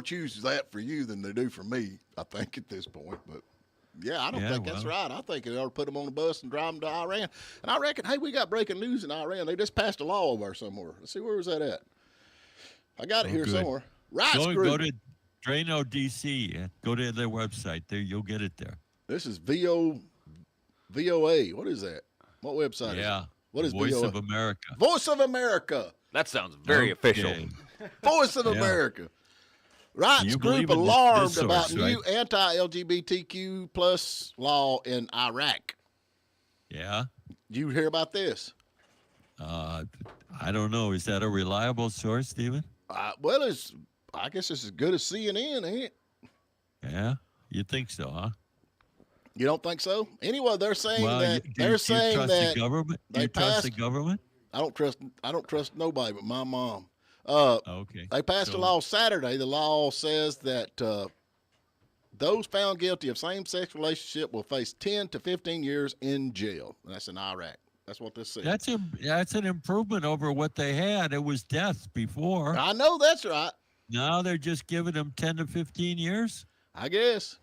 chooses that for you than they do for me, I think, at this point. But yeah, I don't think that's right. I think they ought to put them on the bus and drive them to Iran. And I reckon, hey, we got breaking news in Iran. They just passed a law over there somewhere. Let's see, where was that at? I got it here good. somewhere. Rights Go group. to Drano DC. Go to their website. There, you'll get it there. This is VOA. What is that? What website is it? What is Voice VOA? of America. Voice of America. That sounds very official. Voice of America. Rights You group believe in alarmed this about source, new anti-LGBTQ plus law in Iraq. Yeah. You hear about this? I don't know. Is that a reliable source, Stephen? Well, I guess it's as good as CNN, ain't it? Yeah. You think so, huh? You don't think so? Anyway, they're saying that do you trust the government? Do they you trust passed. the government? I don't trust nobody but my mom. Okay. They passed a law Saturday. The law says that those found guilty of same-sex relationship will face 10 to 15 years in jail. That's in Iraq. That's what this says. That's an improvement over what they had. It was death before. I know that's right. Now they're just giving them 10 to 15 years. I guess.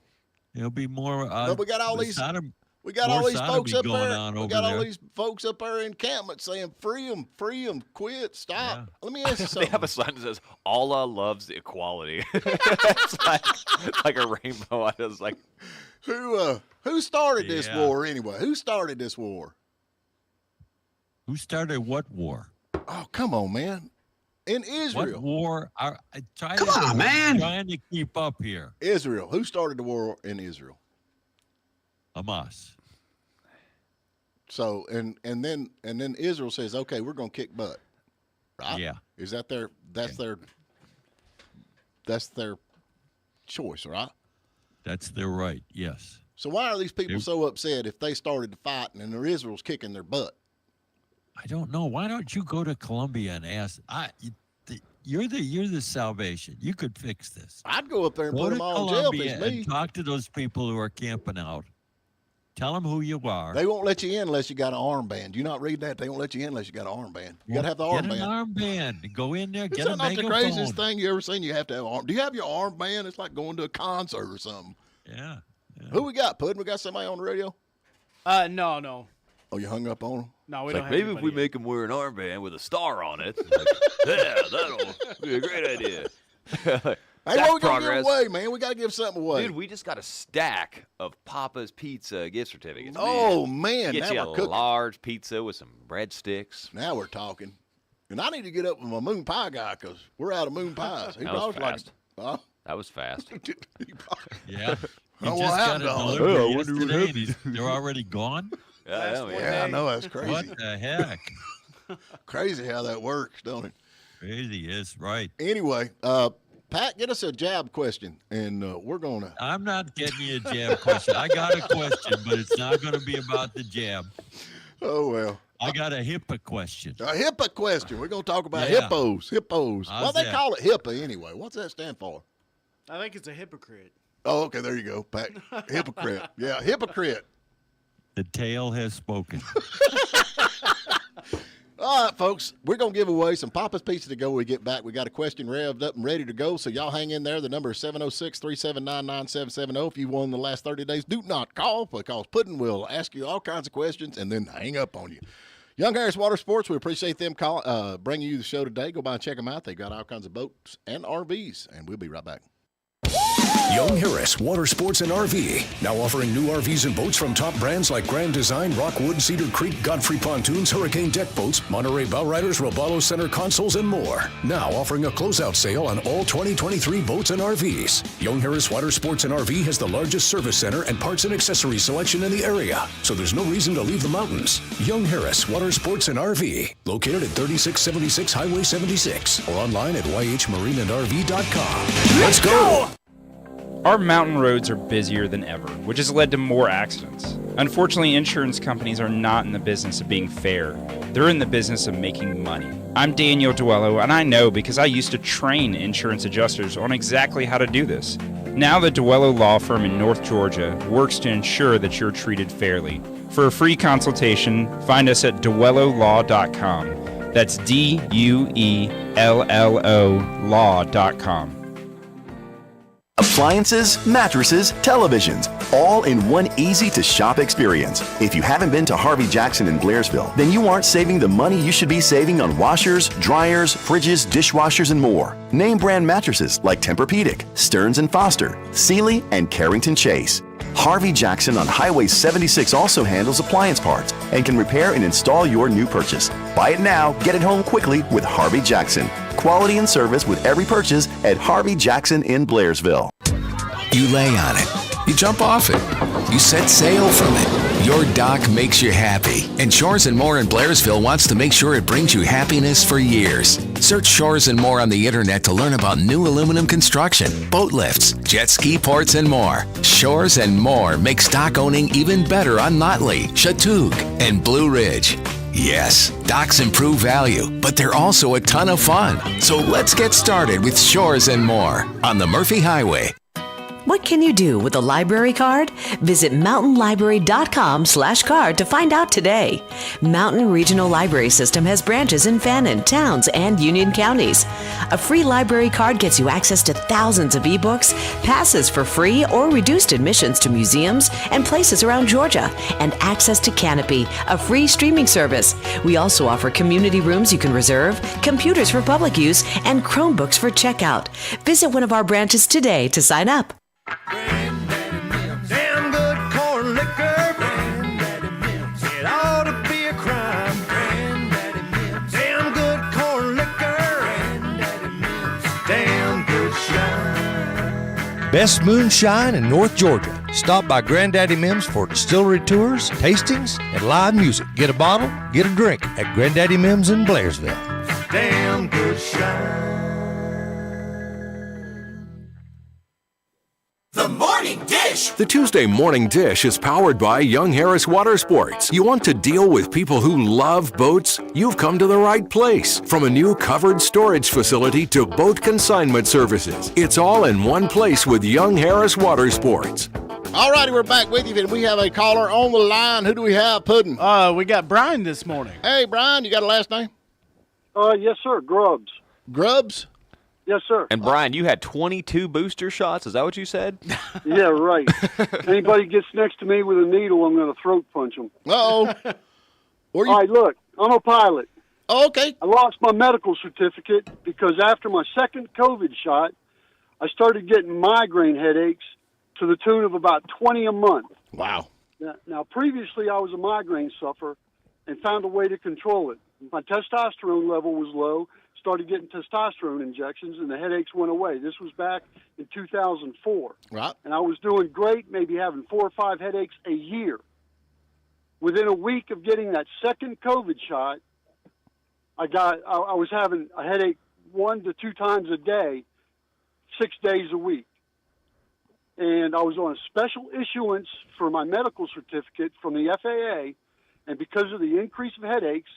It'll be more. But we got all these. We got all these folks up there. We got all these folks up there in encampment saying, "Free them, quit, stop." Yeah. Let me ask you something. They have a sign that says, "Allah loves equality." It's like a rainbow. I was like, who started this war anyway? Who started this war? Who started what war? Oh, come on, man. In Israel. What war? Come on, man. Trying to keep up here. Israel. Who started the war in Israel? Hamas. So and then Israel says, okay, we're gonna kick butt. Right? Yeah. Is that that's their choice, right? That's their right, yes. So why are these people so upset if they started to fight and Israel's kicking their butt? I don't know. Why don't you go to Colombia and ask? You're the salvation. You could fix this. I'd go up there and put them all in jail if it's me. And talk to those people who are camping out. Tell them who you are. They won't let you in unless you got an armband. Do you not read that? They won't let you in unless you got an armband. You got to have the armband. Get an armband. Go in there. Get a megaphone. Is that not the craziest thing you ever seen? You have to have an armband. Do you have your armband? It's like going to a concert or something. Yeah. Who we got, Puddin'? We got somebody on the radio? No. Oh, you hung up on him? No, we don't have maybe if we make him wear an armband with a star on it. Yeah, that'll be a great idea. Hey, what we gonna give away, man? We got to give something away. Dude, we just got a stack of Papa's Pizza gift certificates. Oh, man. Get you a large pizza with some breadsticks. Now we're talking. And I need to get up with my moon pie guy because we're out of moon pies. That was fast. That was fast. Yeah. You just got a delivery yesterday. They're already gone? Yeah, I know. That's crazy. What the heck? Crazy how that works, don't it? Crazy is right. Anyway, Pat, get us a jab question, and we're going to. I'm not getting you a jab question. I got a question, but it's not going to be about the jab. Oh, well. I got a HIPAA question. A HIPAA question. We're going to talk about hippos. Well, they call it HIPAA anyway. What's that stand for? I think it's a hypocrite. Oh, okay. There you go, Pat. Hypocrite. Yeah, hypocrite. The tail has spoken. All right, folks, we're going to give away some Papa's Pizza to go when we get back. We got a question revved up and ready to go, so y'all hang in there. The number is 706-379-9770. If you won the last 30 days, do not call because Puddin' will ask you all kinds of questions and then hang up on you. Young Harris Water Sports, we appreciate them bringing you the show today. Go by and check them out. They got all kinds of boats and RVs, and we'll be right back. Young Harris Water Sports and RV, now offering new RVs and boats from top brands like Grand Design, Rockwood, Cedar Creek, Godfrey Pontoons, Hurricane Deck Boats, Monterey Bowriders, Robalo Center Consoles, and more. Now offering a closeout sale on all 2023 boats and RVs. Young Harris Water Sports and RV has the largest service center and parts and accessories selection in the area, so there's no reason to leave the mountains. Young Harris Water Sports and RV, located at 3676 Highway 76 or online at yhmarineandrv.com. Let's go! Our mountain roads are busier than ever, which has led to more accidents. Unfortunately, insurance companies are not in the business of being fair. They're in the business of making money. I'm Daniel Duello, and I know because I used to train insurance adjusters on exactly how to do this. Now the Duello Law Firm in North Georgia works to ensure that you're treated fairly. For a free consultation, find us at duellolaw.com. That's DUELLO law.com. Appliances, mattresses, televisions, all in one easy-to-shop experience. If you haven't been to Harvey Jackson in Blairsville, then you aren't saving the money you should be saving on washers, dryers, fridges, dishwashers, and more. Name brand mattresses like Tempur-Pedic, Stearns & Foster, Sealy, and Carrington Chase. Harvey Jackson on Highway 76 also handles appliance parts and can repair and install your new purchase. Buy it now, get it home quickly with Harvey Jackson. Quality and service with every purchase at Harvey Jackson in Blairsville. You lay on it. You jump off it. You set sail from it. Your dock makes you happy. And Shores & More in Blairsville wants to make sure it brings you happiness for years. Search Shores & More on the internet to learn about new aluminum construction, boat lifts, jet ski ports, and more. Shores & More makes dock owning even better on Notley, Chatoog, and Blue Ridge. Yes, docks improve value, but they're also a ton of fun. So let's get started with Shores & More on the Murphy Highway. What can you do with a library card? Visit mountainlibrary.com/card to find out today. Mountain Regional Library System has branches in Fannin, Towns, and Union counties. A free library card gets you access to thousands of ebooks, passes for free or reduced admissions to museums and places around Georgia, and access to Canopy, a free streaming service. We also offer community rooms you can reserve, computers for public use, and Chromebooks for checkout. Visit one of our branches today to sign up. Damn good corn liquor. Granddaddy Mims. It ought to be a crime. Granddaddy Mims. Damn good corn liquor. Granddaddy Mims. Damn good shine. Best moonshine in North Georgia. Stop by Granddaddy Mims for distillery tours, tastings, and live music. Get a bottle, get a drink at Granddaddy Mims in Blairsville. Damn good shine. The Morning Dish. The Tuesday Morning Dish is powered by Young Harris Water Sports. You want to deal with people who love boats? You've come to the right place. From a new covered storage facility to boat consignment services, it's all in one place with Young Harris Water Sports. All righty, we're back with you, and we have a caller on the line. Who do we have, Puddin'? We got Brian this morning. Hey, Brian, you got a last name? Yes, sir. Grubbs. Grubbs? Yes, sir. And Brian, you had 22 booster shots. Is that what you said? Yeah, right. Anybody gets next to me with a needle, I'm going to throat punch them. Uh-oh. All right, look, I'm a pilot. Oh, okay. I lost my medical certificate because after my second COVID shot, I started getting migraine headaches to the tune of about 20 a month. Wow. Now, previously I was a migraine sufferer and found a way to control it. My testosterone level was low, started getting testosterone injections, and the headaches went away. This was back in 2004. Right. And I was doing great, maybe having 4 or 5 headaches a year. Within a week of getting that second COVID shot, I was having a headache 1 to 2 times a day, 6 days a week. And I was on a special issuance for my medical certificate from the FAA, and because of the increase of headaches,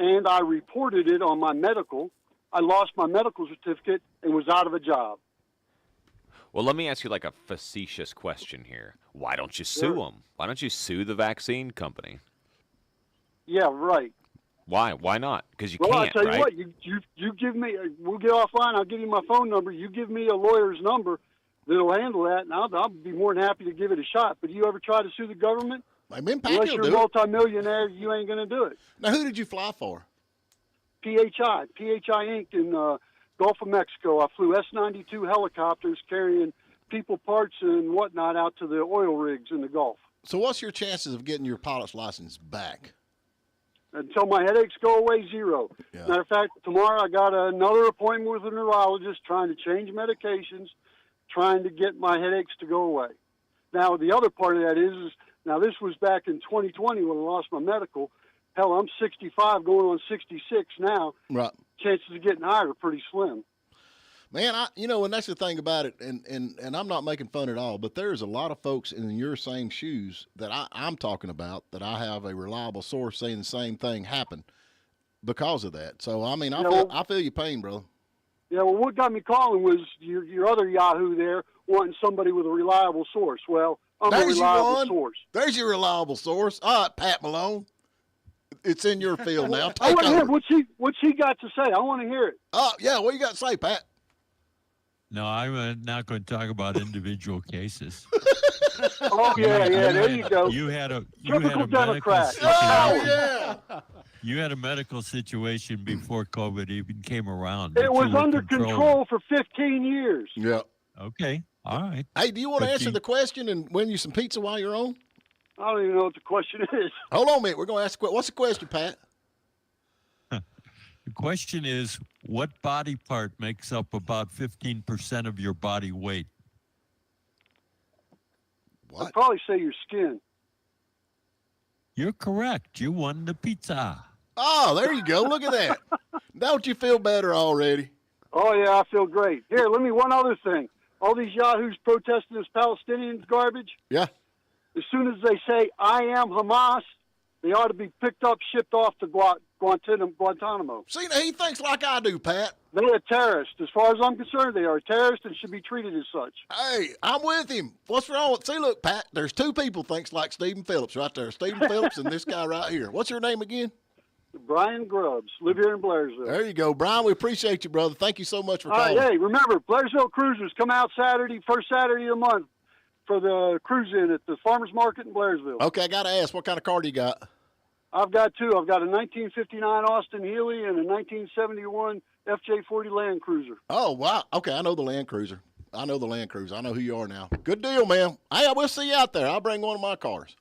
and I reported it on my medical, I lost my medical certificate and was out of a job. Well, let me ask you like a facetious question here. Why don't you sue them? Why don't you sue the vaccine company? Yeah, right. Why? Why not? Because you well, can't, I'll tell you right? what, you give me, we'll get offline, I'll give you my phone number, you give me a lawyer's number that'll handle that, and I'll be more than happy to give it a shot. But you ever try to sue the government? Unless you're a multimillionaire, you ain't going to do it. Now, who did you fly for? PHI Inc. in Gulf of Mexico. I flew S-92 helicopters carrying people parts and whatnot out to the oil rigs in the Gulf. So what's your chances of getting your pilot's license back? Until my headaches go away, 0. Yeah. Matter of fact, tomorrow I got another appointment with a neurologist trying to change medications, trying to get my headaches to go away. Now, the other part of that is now, this was back in 2020 when I lost my medical. Hell, I'm 65 going on 66 now. Right. Chances of getting higher are pretty slim. Man, and that's the thing about it, and I'm not making fun at all, but there's a lot of folks in your same shoes that I'm talking about that I have a reliable source saying the same thing happened because of that. So, I mean, I feel your pain, brother. Yeah, well, what got me calling was your other Yahoo there wanting somebody with a reliable source. Well, I'm a reliable source. There's your reliable source. All right, Pat Malone. It's in your field now. I want to hear over. what's he got to say. I want to hear it. Oh, yeah, what you got to say, Pat? No, I'm not going to talk about individual cases. Oh, yeah, there you go. You had a Typical Democrat. You had a medical situation before COVID even came around. It was under control for 15 years. Yeah. Okay. All right. Hey, do you want to answer the question and win you some pizza while you're on? I don't even know what the question is. Hold on a minute. We're going to ask what's the question, Pat? The question is, what body part makes up about 15% of your body weight? What? I'd probably say your skin. You're correct. You won the pizza. Oh, there you go. Look at that. Don't you feel better already? Oh, yeah, I feel great. Here, one other thing. All these yahoos protesting this Palestinian garbage. Yeah. As soon as they say, I am Hamas, they ought to be picked up, shipped off to Guantanamo. See, now he thinks like I do, Pat. They're a terrorist. As far as I'm concerned, they are a terrorist and should be treated as such. Hey, I'm with him. What's wrong with? See, look, Pat. There's two people thinks like Stephen Phillips right there. Stephen Phillips and this guy right here. What's your name again? Brian Grubbs. Live here in Blairsville. There you go, Brian. We appreciate you, brother. Thank you so much for All right, calling. hey, remember, Blairsville Cruisers come out Saturday, first Saturday of the month for the cruise-in at the Farmers Market in Blairsville. Okay, I got to ask, what kind of car do you got? I've got two. I've got a 1959 Austin Healey and a 1971 FJ40 Land Cruiser. Oh, wow. Okay, I know the Land Cruiser. I know who you are now. Good deal, man. Hey, I will see you out there. I'll bring one of my cars.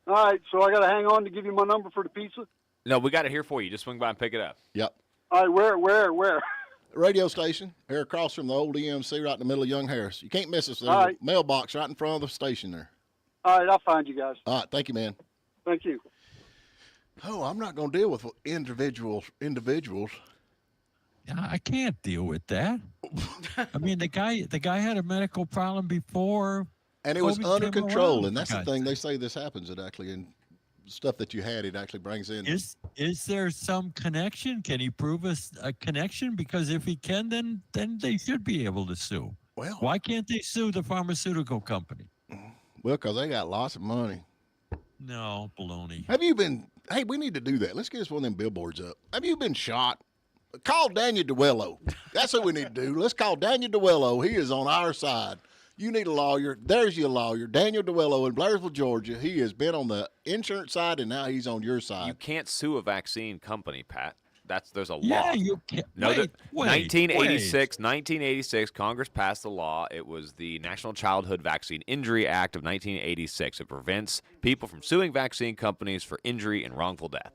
All right, so I got to hang on to give you my number for the pizza? No, we got it here for you. Just swing by and pick it up. Yep. All right, where? Radio station here across from the old EMC right in the middle of Young Harris. You can't miss us. There's All right. a mailbox right in front of the station there. All right, I'll find you guys. All right, thank you, man. Thank you. Oh, I'm not going to deal with individuals. I can't deal with that. I mean, the guy had a medical problem before, and it was COVID under came control. around. And that's the thing. They say this happens. It actually, in stuff that you had, it actually brings in. Is there some connection? Can he prove us a connection? Because if he can, then they should be able to sue. Well, why can't they sue the pharmaceutical company? Well, because they got lots of money. No, baloney. Have you been? Hey, we need to do that. Let's get us one of them billboards up. Have you been shot? Call Daniel Duello. That's what we need to do. Let's call Daniel Duello. He is on our side. You need a lawyer. There's your lawyer, Daniel Duello in Blairsville, Georgia. He has been on the insurance side, and now he's on your side. You can't sue a vaccine company, Pat. There's a law. Yeah, you can't. No, wait, 1986, Congress passed the law. It was the National Childhood Vaccine Injury Act of 1986. It prevents people from suing vaccine companies for injury and wrongful death.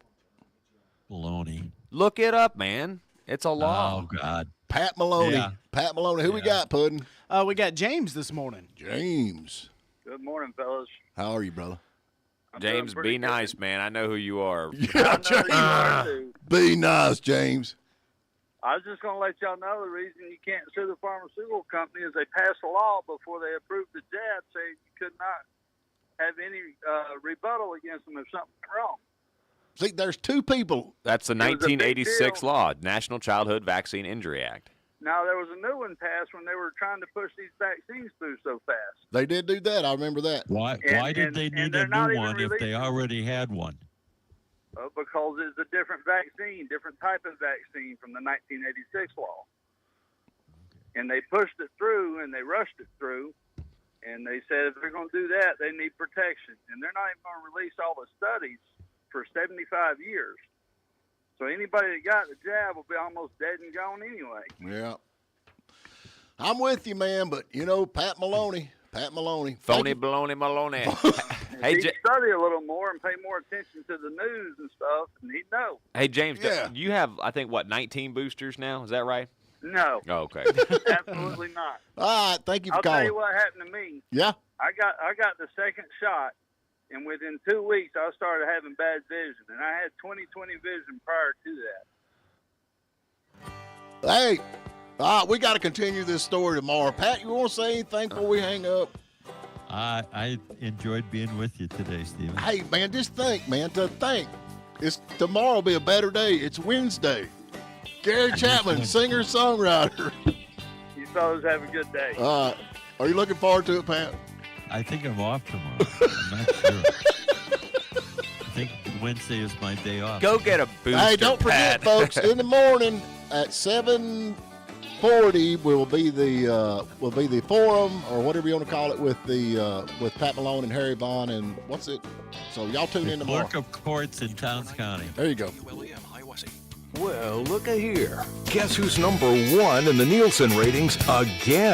Baloney. Look it up, man. It's a law. Oh, God. Pat Maloney. Yeah. Pat Maloney. Who we got, Puddin'? We got James this morning. James. Good morning, fellas. How are you, brother? James, be nice, man. I know who you are. Yeah, James. Be nice, James. I was just going to let y'all know the reason you can't sue the pharmaceutical company is they passed a law before they approved the jab saying you could not have any rebuttal against them if something went wrong. See, there's two people. That's the It was a big 1986 deal. law, National Childhood Vaccine Injury Act. Now, there was a new one passed when they were trying to push these vaccines through so fast. They did do that. I remember that. Why did they need they're a not new even one if they releasing- already had one? Because it's a different vaccine, different type of vaccine from the 1986 law. And they pushed it through and they rushed it through. And they said if they're going to do that, they need protection. And they're not even going to release all the studies for 75 years. So anybody that got the jab will be almost dead and gone anyway. Yeah. I'm with you, man, but, Pat Maloney. Phony baloney Maloney. Hey, He'd study a little more and pay more attention to the news and stuff, and he'd know. Hey, James, Yeah. you have, I think, 19 boosters now? Is that right? No. Oh, okay. Absolutely not. All right, thank you for I'll calling. tell you what happened to me. Yeah? I got the second shot, and within 2 weeks, I started having bad vision, and I had 20/20 vision prior to that. Hey, we got to continue this story tomorrow. Pat, you want to say anything before we hang up? I enjoyed being with you today, Stephen. Hey, man, just think, man, tomorrow will be a better day. It's Wednesday. Gary Chapman, singer-songwriter. You fellas have a good day. Are you looking forward to it, Pat? I think I'm off tomorrow. I'm not sure. I think Wednesday is my day off. Go get a booster, Hey, don't forget, Pat. folks, in the morning at 7:40 will be the forum or whatever you want to call it with Pat Malone and Harry Vaughn and what's it? So y'all tune in tomorrow. Clerk of Courts in Towns County. There you go. Well, look at here. Guess who's number one in the Nielsen ratings again?